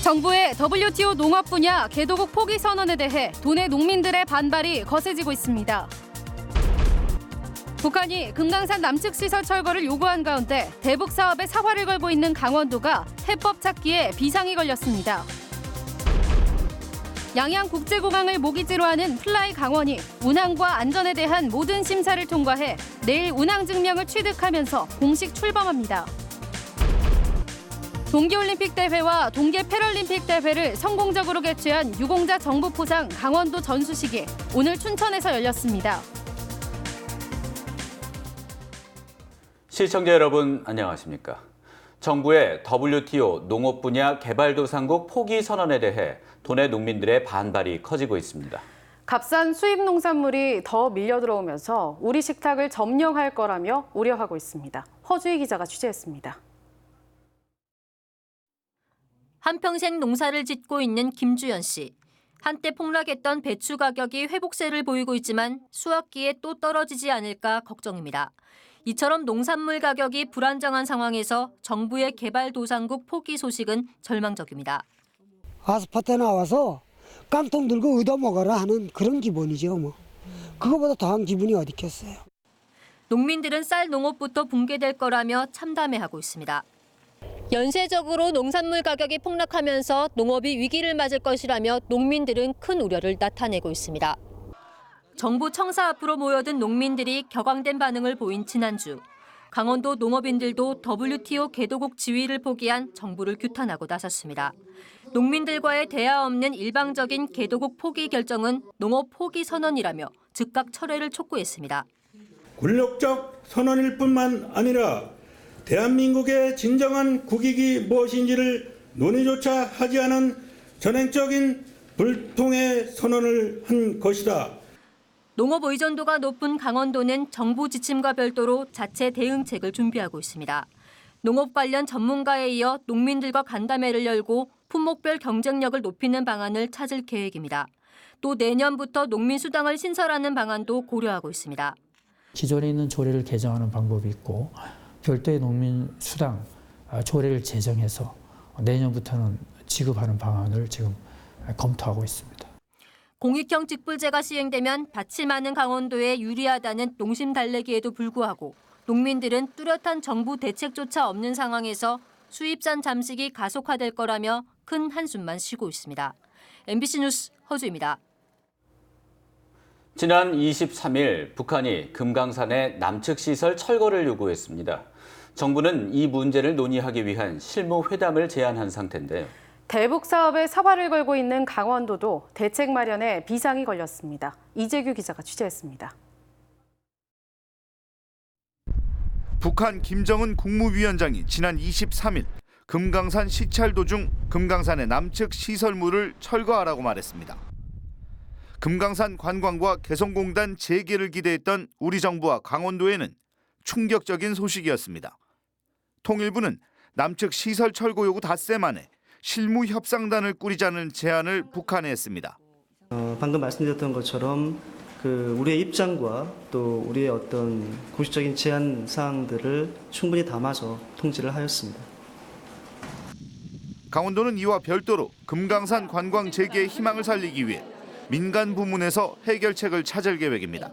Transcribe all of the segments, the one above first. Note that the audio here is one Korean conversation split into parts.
정부의 WTO 농업 분야 개도국 포기 선언에 대해 도내 농민들의 반발이 거세지고 있습니다. 북한이 금강산 남측 시설 철거를 요구한 가운데 대북 사업에 사활을 걸고 있는 강원도가 해법 찾기에 비상이 걸렸습니다. 양양국제공항을 모기지로 하는 플라이 강원이 운항과 안전에 대한 모든 심사를 통과해 내일 운항 증명을 취득하면서 공식 출범합니다. 동계올림픽 대회와 동계 패럴림픽 대회를 성공적으로 개최한 유공자 정부포상 강원도 전수식이 오늘 춘천에서 열렸습니다. 시청자 여러분 안녕하십니까? 정부의 WTO 농업 분야 개발도상국 포기 선언에 대해 도내 농민들의 반발이 커지고 있습니다. 값싼 수입 농산물이 더 밀려 들어오면서 우리 식탁을 점령할 거라며 우려하고 있습니다. 허주희 기자가 취재했습니다. 한평생 농사를 짓고 있는 김주연 씨. 한때 폭락했던 배추 가격이 회복세를 보이고 있지만 수확기에 또 떨어지지 않을까 걱정입니다. 이처럼 농산물 가격이 불안정한 상황에서 정부의 개발도상국 포기 소식은 절망적입니다. 아스파트에 나와서 깡통 들고 얻어먹어라 하는 그런 기분이죠. 뭐. 그거보다 더한 기분이 어디 있겠어요. 농민들은 쌀 농업부터 붕괴될 거라며 참담해하고 있습니다. 연쇄적으로 농산물 가격이 폭락하면서 농업이 위기를 맞을 것이라며 농민들은 큰 우려를 나타내고 있습니다. 정부 청사 앞으로 모여든 농민들이 격앙된 반응을 보인 지난주. 강원도 농업인들도 WTO 개도국 지위를 포기한 정부를 규탄하고 나섰습니다. 농민들과의 대화 없는 일방적인 개도국 포기 결정은 농업 포기 선언이라며 즉각 철회를 촉구했습니다. 굴욕적 선언일 뿐만 아니라 대한민국의 진정한 국익이 무엇인지를 논의조차 하지 않은 전횡적인 불통의 선언을 한 것이다. 농업 의존도가 높은 강원도는 정부 지침과 별도로 자체 대응책을 준비하고 있습니다. 농업 관련 전문가에 이어 농민들과 간담회를 열고 품목별 경쟁력을 높이는 방안을 찾을 계획입니다. 또 내년부터 농민수당을 신설하는 방안도 고려하고 있습니다. 기존에 있는 조례를 개정하는 방법이 있고 별도의 농민수당 조례를 제정해서 내년부터는 지급하는 방안을 지금 검토하고 있습니다. 공익형 직불제가 시행되면 밭이 많은 강원도에 유리하다는 농심 달래기에도 불구하고 농민들은 뚜렷한 정부 대책조차 없는 상황에서 수입산 잠식이 가속화될 거라며 큰 한숨만 쉬고 있습니다. MBC 뉴스 허주입니다. 지난 23일 북한이 금강산의 남측 시설 철거를 요구했습니다. 정부는 이 문제를 논의하기 위한 실무 회담을 제안한 상태인데요. 대북 사업에 사활을 걸고 있는 강원도도 대책 마련에 비상이 걸렸습니다. 이재규 기자가 취재했습니다. 북한 김정은 국무위원장이 지난 23일 금강산 시찰 도중 금강산의 남측 시설물을 철거하라고 말했습니다. 금강산 관광과 개성공단 재개를 기대했던 우리 정부와 강원도에는 충격적인 소식이었습니다. 통일부는 남측 시설 철거 요구 닷새 만에 실무 협상단을 꾸리자는 제안을 북한에 했습니다. 방금 말씀드렸던 것처럼 우리의 입장과 또 우리의 어떤 공식적인 제안 사항들을 충분히 담아서 통지를 하였습니다. 강원도는 이와 별도로 금강산 관광 재개의 희망을 살리기 위해 민간 부문에서 해결책을 찾을 계획입니다.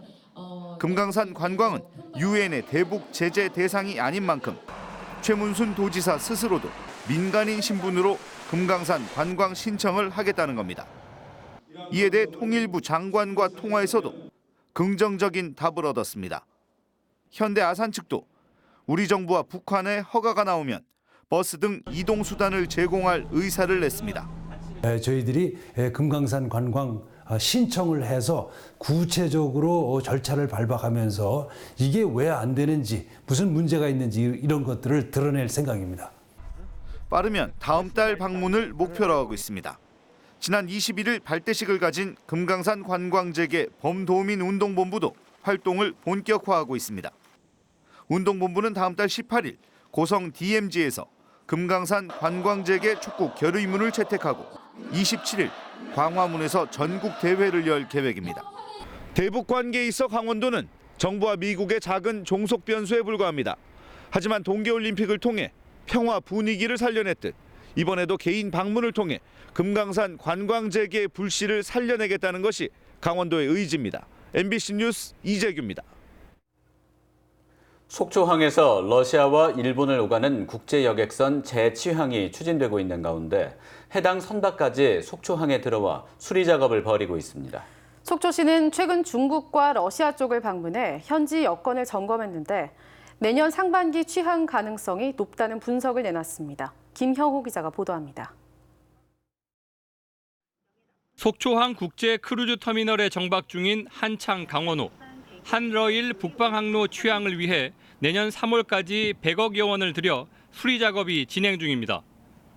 금강산 관광은 유엔의 대북 제재 대상이 아닌 만큼 최문순 도지사 스스로도 민간인 신분으로 금강산 관광 신청을 하겠다는 겁니다. 이에 대해 통일부 장관과 통화에서도 긍정적인 답을 얻었습니다. 현대 아산 측도 우리 정부와 북한의 허가가 나오면 버스 등 이동 수단을 제공할 의사를 냈습니다. 저희들이 금강산 관광 신청을 해서 구체적으로 절차를 밟아가면서 이게 왜 안 되는지, 무슨 문제가 있는지 이런 것들을 드러낼 생각입니다. 빠르면 다음 달 방문을 목표로 하고 있습니다. 지난 21일 발대식을 가진 금강산 관광재개 범도민 운동본부도 활동을 본격화하고 있습니다. 운동본부는 다음 달 18일 고성 DMZ에서 금강산 관광재개 촉구 결의문을 채택하고 27일 광화문에서 전국 대회를 열 계획입니다. 대북 관계에 있어 강원도는 정부와 미국의 작은 종속 변수에 불과합니다. 하지만 동계올림픽을 통해 평화 분위기를 살려냈듯 이번에도 개인 방문을 통해 금강산 관광 재개의 불씨를 살려내겠다는 것이 강원도의 의지입니다. MBC 뉴스 이재규입니다. 속초항에서 러시아와 일본을 오가는 국제 여객선 재취항이 추진되고 있는 가운데 해당 선박까지 속초항에 들어와 수리 작업을 벌이고 있습니다. 속초시는 최근 중국과 러시아 쪽을 방문해 현지 여건을 점검했는데 내년 상반기 취항 가능성이 높다는 분석을 내놨습니다. 김형호 기자가 보도합니다. 속초항 국제 크루즈 터미널에 정박 중인 한창 강원호. 한러일 북방항로 취항을 위해 내년 3월까지 100억여 원을 들여 수리 작업이 진행 중입니다.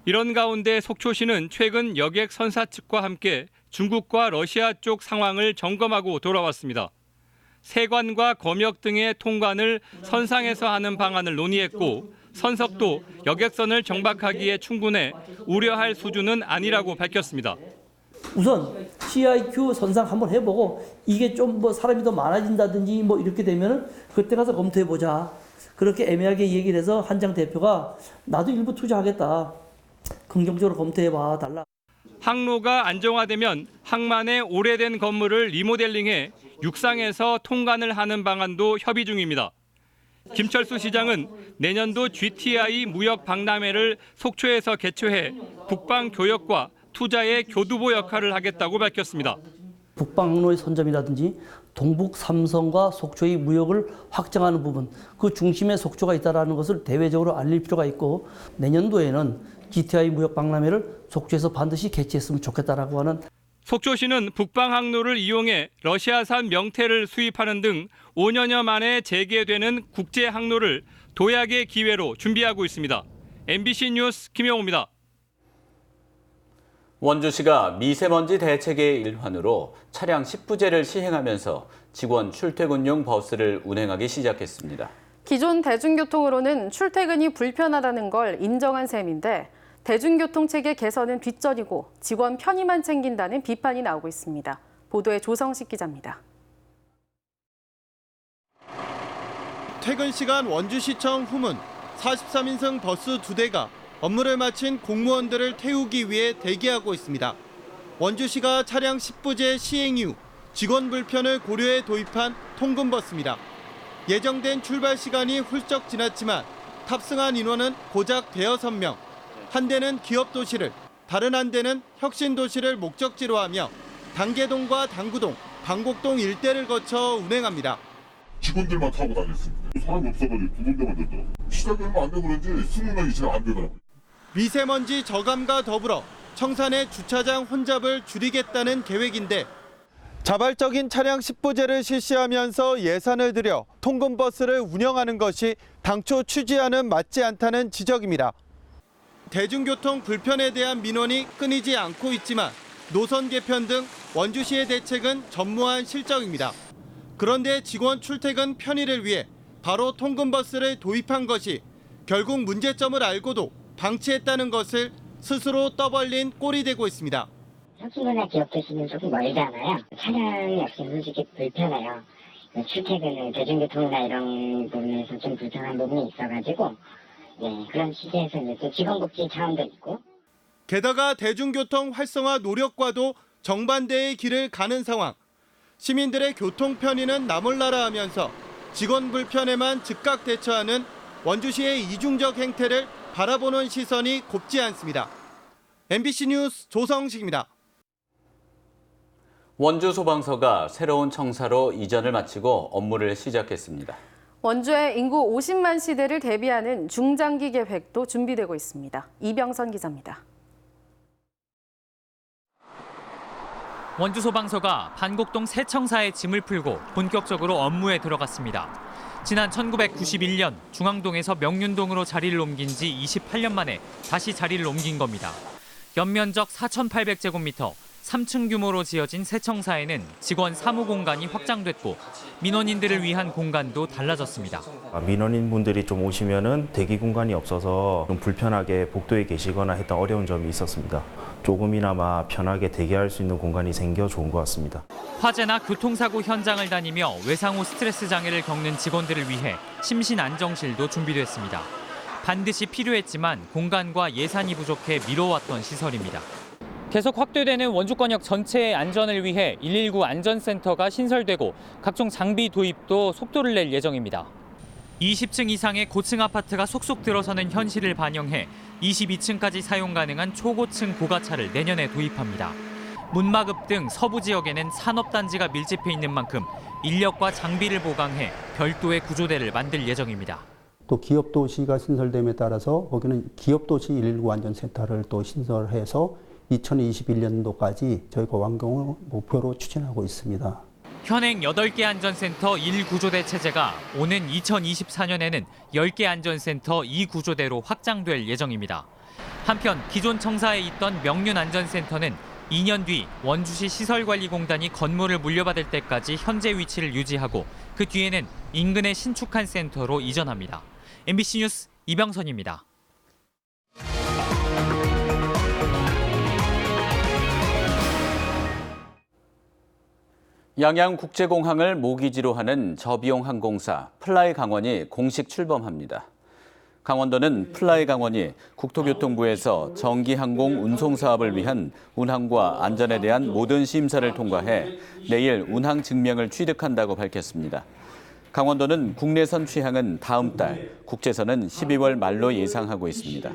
이런 가운데 속초시는 최근 여객 선사 측과 함께 중국과 러시아 쪽 상황을 점검하고 돌아왔습니다. 세관과 검역 등의 통관을 선상에서 하는 방안을 논의했고 선석도 여객선을 정박하기에 충분해 우려할 수준은 아니라고 밝혔습니다. 우선 CIQ 선상 한번 해보고 이게 좀 뭐 사람이 더 많아진다든지 뭐 이렇게 되면은 그때 가서 검토해보자. 그렇게 애매하게 얘기를 해서 한장 대표가 나도 일부 투자하겠다. 긍정적으로 검토해봐 달라. 항로가 안정화되면 항만의 오래된 건물을 리모델링해 육상에서 통관을 하는 방안도 협의 중입니다. 김철수 시장은 내년도 GTI 무역 박람회를 속초에서 개최해 북방 교역과 투자의 교두보 역할을 하겠다고 밝혔습니다. 북방항로의 선점이라든지 동북 삼성과 속초의 무역을 확장하는 부분, 그 중심에 속초가 있다는 것을 대외적으로 알릴 필요가 있고 내년도에는 GTI 무역 박람회를 속초에서 반드시 개최했으면 좋겠다라고 하는. 속초시는 북방항로를 이용해 러시아산 명태를 수입하는 등 5년여 만에 재개되는 국제항로를 도약의 기회로 준비하고 있습니다. MBC 뉴스 김영호입니다. 원주시가 미세먼지 대책의 일환으로 차량 10부제를 시행하면서 직원 출퇴근용 버스를 운행하기 시작했습니다. 기존 대중교통으로는 출퇴근이 불편하다는 걸 인정한 셈인데 대중교통 체계 개선은 뒷전이고 직원 편의만 챙긴다는 비판이 나오고 있습니다. 보도에 조성식 기자입니다. 퇴근 시간 원주시청 후문 43인승 버스 2대가 업무를 마친 공무원들을 태우기 위해 대기하고 있습니다. 원주시가 차량 10부제 시행 이후 직원 불편을 고려해 도입한 통근버스입니다. 예정된 출발 시간이 훌쩍 지났지만 탑승한 인원은 고작 대여섯 명. 한 대는 기업도시를, 다른 한 대는 혁신도시를 목적지로 하며 당계동과 당구동, 방곡동 일대를 거쳐 운행합니다. 직원들만 타고 다녔습니다. 사람이 없어가지고 두 군데만 되더라고요. 시작이 얼마 안 되고 그런지 20명이 잘 안 되더라고요. 미세먼지 저감과 더불어 청산의 주차장 혼잡을 줄이겠다는 계획인데 자발적인 차량 10부제를 실시하면서 예산을 들여 통근버스를 운영하는 것이 당초 취지와는 맞지 않다는 지적입니다. 대중교통 불편에 대한 민원이 끊이지 않고 있지만 노선 개편 등 원주시의 대책은 전무한 실정입니다. 그런데 직원 출퇴근 편의를 위해 바로 통근버스를 도입한 것이 결국 문제점을 알고도 방치했다는 것을 스스로 떠벌린 꼴이 되고 있습니다. 혁신도나 기업도시는 조금 멀잖아요. 차량이 없으면 솔직히 불편해요. 출퇴근을 대중교통이나 이런 부분에서 좀 불편한 부분이 있어가지고 그런 취지에서 이제 직원복지 차원도 있고. 게다가 대중교통 활성화 노력과도 정반대의 길을 가는 상황. 시민들의 교통 편의는 나몰라라 하면서 직원 불편에만 즉각 대처하는 원주시의 이중적 행태를 바라보는 시선이 곱지 않습니다. MBC 뉴스 조성식입니다. 원주 소방서가 새로운 청사로 이전을 마치고 업무를 시작했습니다. 원주의 인구 50만 시대를 대비하는 중장기 계획도 준비되고 있습니다. 이병선 기자입니다. 원주 소방서가 반곡동 새 청사의 짐을 풀고 본격적으로 업무에 들어갔습니다. 지난 1991년 중앙동에서 명륜동으로 자리를 옮긴 지 28년 만에 다시 자리를 옮긴 겁니다. 연면적 4,800제곱미터, 3층 규모로 지어진 새 청사에는 직원 사무 공간이 확장됐고 민원인들을 위한 공간도 달라졌습니다. 민원인분들이 좀 오시면은 대기 공간이 없어서 좀 불편하게 복도에 계시거나 했던 어려운 점이 있었습니다. 조금이나마 편하게 대기할 수 있는 공간이 생겨 좋은 것 같습니다. 화재나 교통사고 현장을 다니며 외상 후 스트레스 장애를 겪는 직원들을 위해 심신 안정실도 준비됐습니다. 반드시 필요했지만 공간과 예산이 부족해 미뤄왔던 시설입니다. 계속 확대되는 원주권역 전체의 안전을 위해 119 안전센터가 신설되고 각종 장비 도입도 속도를 낼 예정입니다. 20층 이상의 고층 아파트가 속속 들어서는 현실을 반영해 22층까지 사용 가능한 초고층 고가차를 내년에 도입합니다. 문마급 등 서부 지역에는 산업단지가 밀집해 있는 만큼 인력과 장비를 보강해 별도의 구조대를 만들 예정입니다. 또 기업도시가 신설됨에 따라서 거기는 기업도시 119 안전센터를 또 신설해서 2021년도까지 저희가 완공을 목표로 추진하고 있습니다. 현행 8개 안전센터 1구조대 체제가 오는 2024년에는 10개 안전센터 2구조대로 확장될 예정입니다. 한편 기존 청사에 있던 명륜 안전센터는 2년 뒤 원주시 시설관리공단이 건물을 물려받을 때까지 현재 위치를 유지하고 그 뒤에는 인근의 신축한 센터로 이전합니다. MBC 뉴스 이병선입니다. 양양국제공항을 모기지로 하는 저비용 항공사 플라이강원이 공식 출범합니다. 강원도는 플라이강원이 국토교통부에서 정기항공 운송 사업을 위한 운항과 안전에 대한 모든 심사를 통과해 내일 운항 증명을 취득한다고 밝혔습니다. 강원도는 국내선 취항은 다음 달, 국제선은 12월 말로 예상하고 있습니다.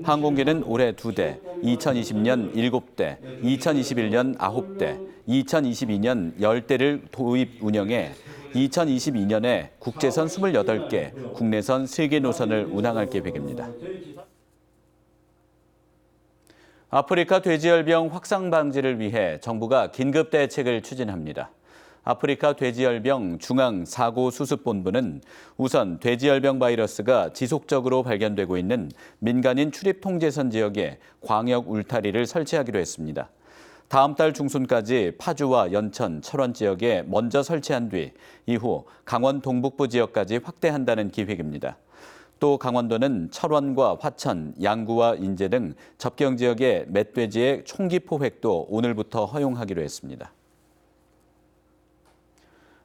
항공기는 올해 2대, 2020년 7대, 2021년 9대, 2022년 10대를 도입 운영해 2022년에 국제선 28개, 국내선 3개 노선을 운항할 계획입니다. 아프리카 돼지열병 확산 방지를 위해 정부가 긴급 대책을 추진합니다. 아프리카 돼지열병 중앙사고수습본부는 우선 돼지열병 바이러스가 지속적으로 발견되고 있는 민간인 출입 통제선 지역에 광역 울타리를 설치하기로 했습니다. 다음 달 중순까지 파주와 연천, 철원 지역에 먼저 설치한 뒤 이후 강원 동북부 지역까지 확대한다는 계획입니다. 또 강원도는 철원과 화천, 양구와 인제 등 접경 지역의 멧돼지의 총기 포획도 오늘부터 허용하기로 했습니다.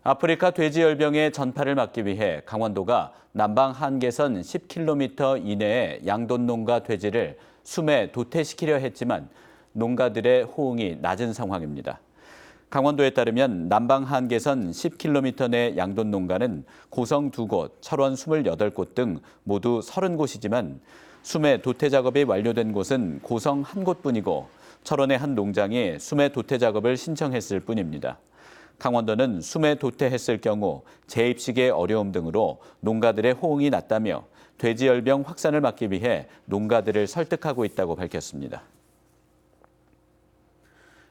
아프리카 돼지열병의 전파를 막기 위해 강원도가 남방 한계선 10km 이내의 양돈농가 돼지를 숨에 도태시키려 했지만 농가들의 호응이 낮은 상황입니다. 강원도에 따르면 남방 한계선 10km 내 양돈농가는 고성 2곳, 철원 28곳 등 모두 30곳이지만 숨에 도태 작업이 완료된 곳은 고성 1곳뿐이고 철원의 한 농장이 숨에 도태 작업을 신청했을 뿐입니다. 강원도는 숨에 도태했을 경우 재입식의 어려움 등으로 농가들의 호응이 낮다며 돼지열병 확산을 막기 위해 농가들을 설득하고 있다고 밝혔습니다.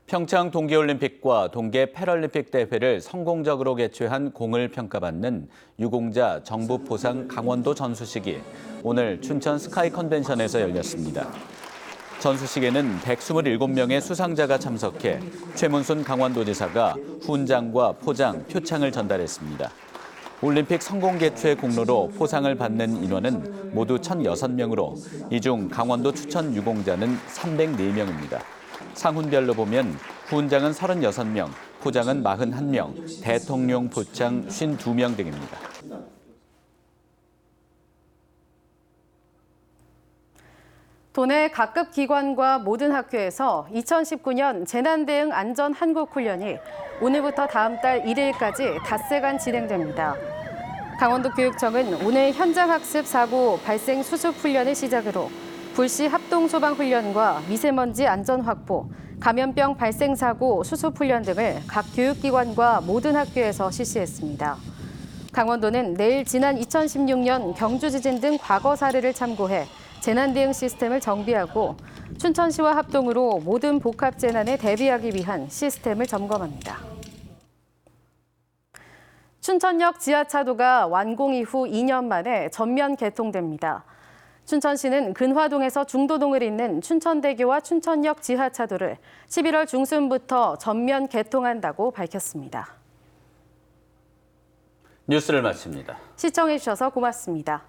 평창 동계올림픽과 동계 패럴림픽 대회를 성공적으로 개최한 공을 평가받는 유공자 정부포상 강원도 전수식이 오늘 춘천 스카이 컨벤션에서 열렸습니다. 전수식에는 127명의 수상자가 참석해 최문순 강원도지사가 훈장과 포장, 표창을 전달했습니다. 올림픽 성공 개최 공로로 포상을 받는 인원은 모두 1,006명으로 이 중 강원도 추천 유공자는 304명입니다. 상훈별로 보면 훈장은 36명, 포장은 41명, 대통령 포창 52명 등입니다. 도내 각급 기관과 모든 학교에서 2019년 재난대응 안전 한국훈련이 오늘부터 다음 달 1일까지 닷새간 진행됩니다. 강원도 교육청은 오늘 현장학습 사고 발생 수습 훈련을 시작으로 불시 합동 소방 훈련과 미세먼지 안전 확보, 감염병 발생 사고 수습 훈련 등을 각 교육기관과 모든 학교에서 실시했습니다. 강원도는 내일 지난 2016년 경주 지진 등 과거 사례를 참고해 재난 대응 시스템을 정비하고 춘천시와 합동으로 모든 복합 재난에 대비하기 위한 시스템을 점검합니다. 춘천역 지하차도가 완공 이후 2년 만에 전면 개통됩니다. 춘천시는 근화동에서 중도동을 잇는 춘천대교와 춘천역 지하차도를 11월 중순부터 전면 개통한다고 밝혔습니다. 뉴스를 마칩니다. 시청해주셔서 고맙습니다.